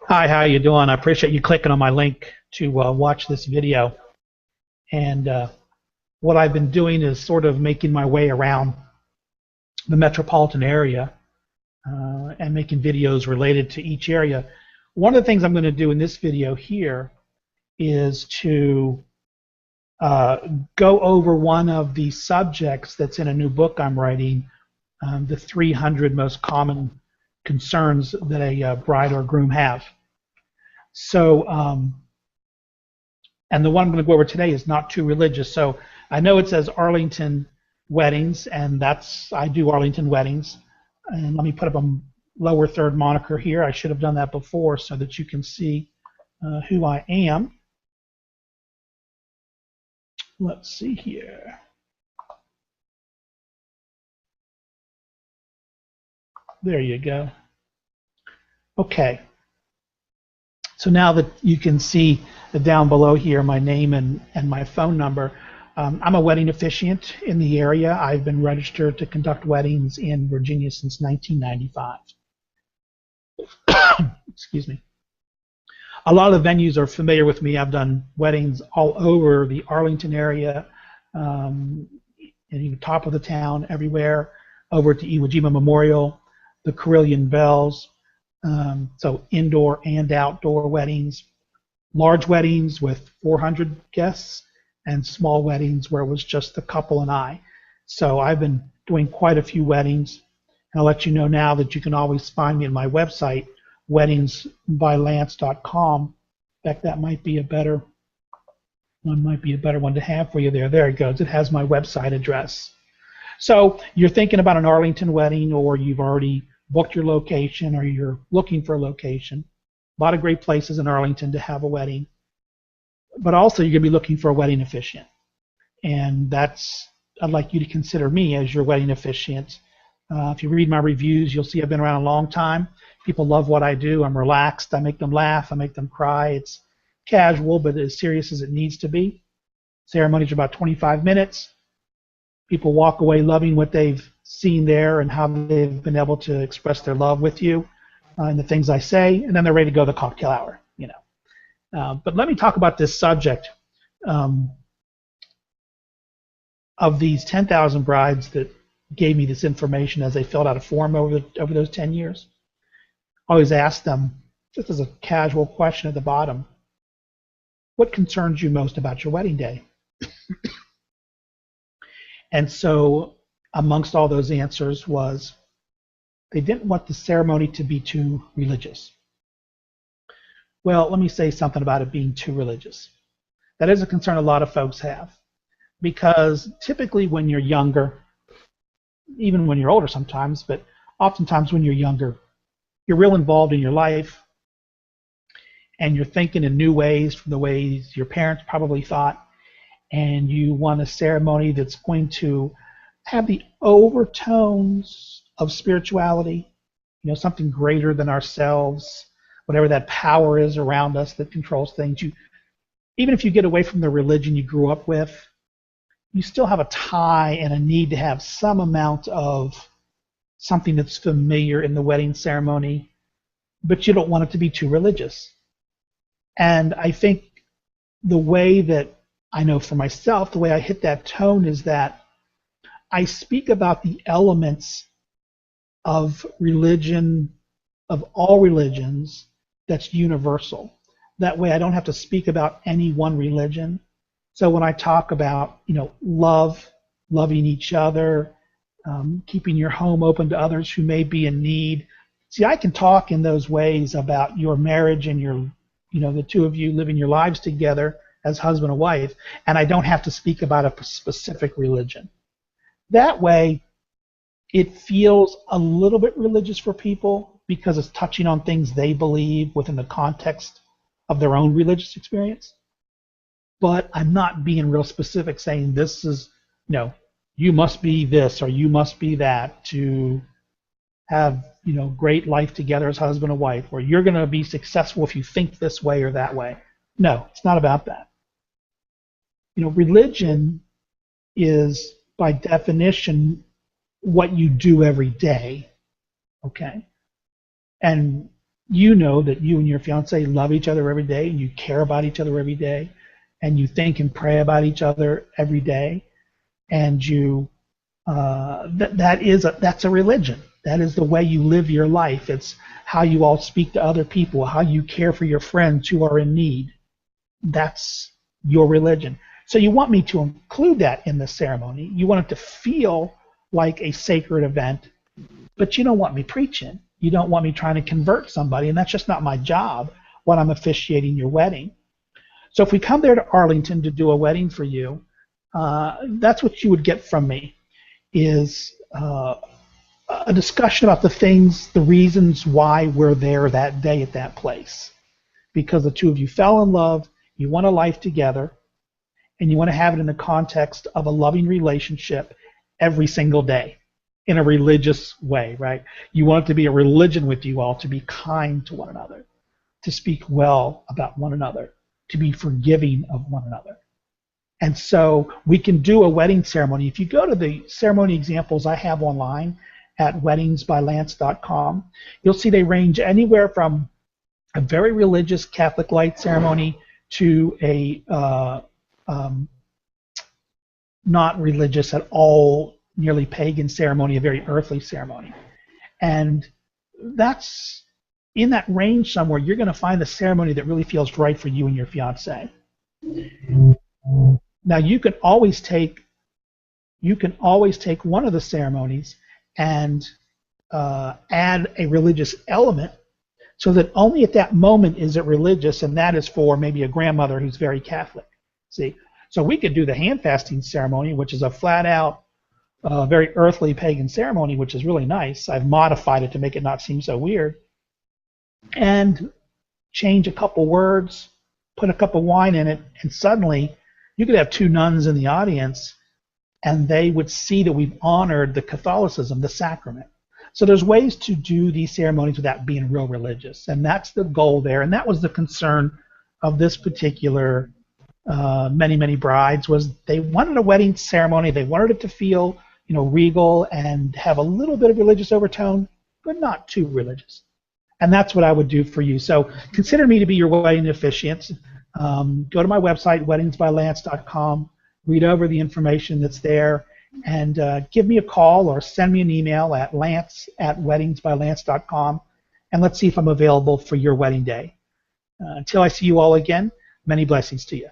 Hi, how you doing? I appreciate you clicking on my link to watch this video. And what I've been doing is sort of making my way around the metropolitan area and making videos related to each area. One of the things I'm going to do in this video here is to go over one of the subjects that's in a new book I'm writing, the 300 most common concerns that a bride or groom have. So, and the one I'm going to go over today is not too religious. So I know it says Arlington weddings, and I do Arlington weddings. And let me put up a lower third moniker here. I should have done that before so that you can see who I am. Let's see here. There you go. Okay. So now that you can see down below here my name and my phone number, I'm a wedding officiant in the area. I've been registered to conduct weddings in Virginia since 1995. Excuse me. A lot of the venues are familiar with me. I've done weddings all over the Arlington area, and even top of the town, everywhere, over at the Iwo Jima Memorial, the Carilion Bells. So indoor and outdoor weddings, large weddings with 400 guests, and small weddings where it was just the couple and I. So I've been doing quite a few weddings. And I'll let you know now that you can always find me at my website, weddingsbylance.com. In fact, that might be a better one to have for you there. There it goes. It has my website address. So you're thinking about an Arlington wedding, or you've already booked your location, or you're looking for a location. A lot of great places in Arlington to have a wedding. But also you're going to be looking for a wedding officiant. And I'd like you to consider me as your wedding officiant. If you read my reviews, you'll see I've been around a long time. People love what I do. I'm relaxed. I make them laugh. I make them cry. It's casual, but as serious as it needs to be. Ceremonies are about 25 minutes. People walk away loving what they've seen there and how they've been able to express their love with you and the things I say, and then they're ready to go to the cocktail hour, But let me talk about this subject of these 10,000 brides that gave me this information as they filled out a form over those 10 years. I always ask them, just as a casual question at the bottom, what concerns you most about your wedding day? And so amongst all those answers was they didn't want the ceremony to be too religious. Well, let me say something about it being too religious. That is a concern a lot of folks have, because typically when you're younger, even when you're older sometimes, but oftentimes when you're younger, you're real involved in your life, and you're thinking in new ways from the ways your parents probably thought, and you want a ceremony that's going to have the overtones of spirituality, something greater than ourselves, whatever that power is around us that controls things. Even if you get away from the religion you grew up with, you still have a tie and a need to have some amount of something that's familiar in the wedding ceremony, but you don't want it to be too religious. And I think the way that I know for myself, the way I hit that tone is that I speak about the elements of religion, of all religions, that's universal. That way I don't have to speak about any one religion. So when I talk about, loving each other, keeping your home open to others who may be in need. See, I can talk in those ways about your marriage and the two of you living your lives together as husband and wife, and I don't have to speak about a specific religion. That way, it feels a little bit religious for people because it's touching on things they believe within the context of their own religious experience. But I'm not being real specific saying this is, you must be this or you must be that to have, great life together as husband and wife, or you're going to be successful if you think this way or that way. No, it's not about that. Religion is, by definition, what you do every day, okay? And you know that you and your fiance love each other every day, and you care about each other every day, and you think and pray about each other every day, and that's a religion. That is the way you live your life. It's how you all speak to other people, how you care for your friends who are in need. That's your religion. So you want me to include that in the ceremony. You want it to feel like a sacred event, but you don't want me preaching. You don't want me trying to convert somebody, and that's just not my job when I'm officiating your wedding. So if we come there to Arlington to do a wedding for you, that's what you would get from me, is a discussion about the things, the reasons why we're there that day at that place. Because the two of you fell in love, you want a life together, and you want to have it in the context of a loving relationship every single day in a religious way, right? You want it to be a religion with you all, to be kind to one another, to speak well about one another, to be forgiving of one another. And so we can do a wedding ceremony. If you go to the ceremony examples I have online at weddingsbylance.com, you'll see they range anywhere from a very religious Catholic light ceremony to a not religious at all, nearly pagan ceremony, a very earthly ceremony. And that's in that range somewhere. You're going to find the ceremony that really feels right for you and your fiance. Now you can always take one of the ceremonies and add a religious element, so that only at that moment is it religious, and that is for maybe a grandmother who's very Catholic. See, so we could do the hand fasting ceremony, which is a flat out very earthly pagan ceremony, which is really nice. I've modified it to make it not seem so weird, and change a couple words, put a cup of wine in it, and suddenly you could have two nuns in the audience, and they would see that we've honored the Catholicism, the sacrament. So there's ways to do these ceremonies without being real religious, and that's the goal there. And that was the concern of this particular many brides, was they wanted a wedding ceremony. They wanted it to feel, regal and have a little bit of religious overtone, but not too religious. And that's what I would do for you. So consider me to be your wedding officiant. Go to my website, weddingsbylance.com, read over the information that's there, and give me a call or send me an email at lance@weddingsbylance.com, and let's see if I'm available for your wedding day. Until I see you all again, many blessings to you.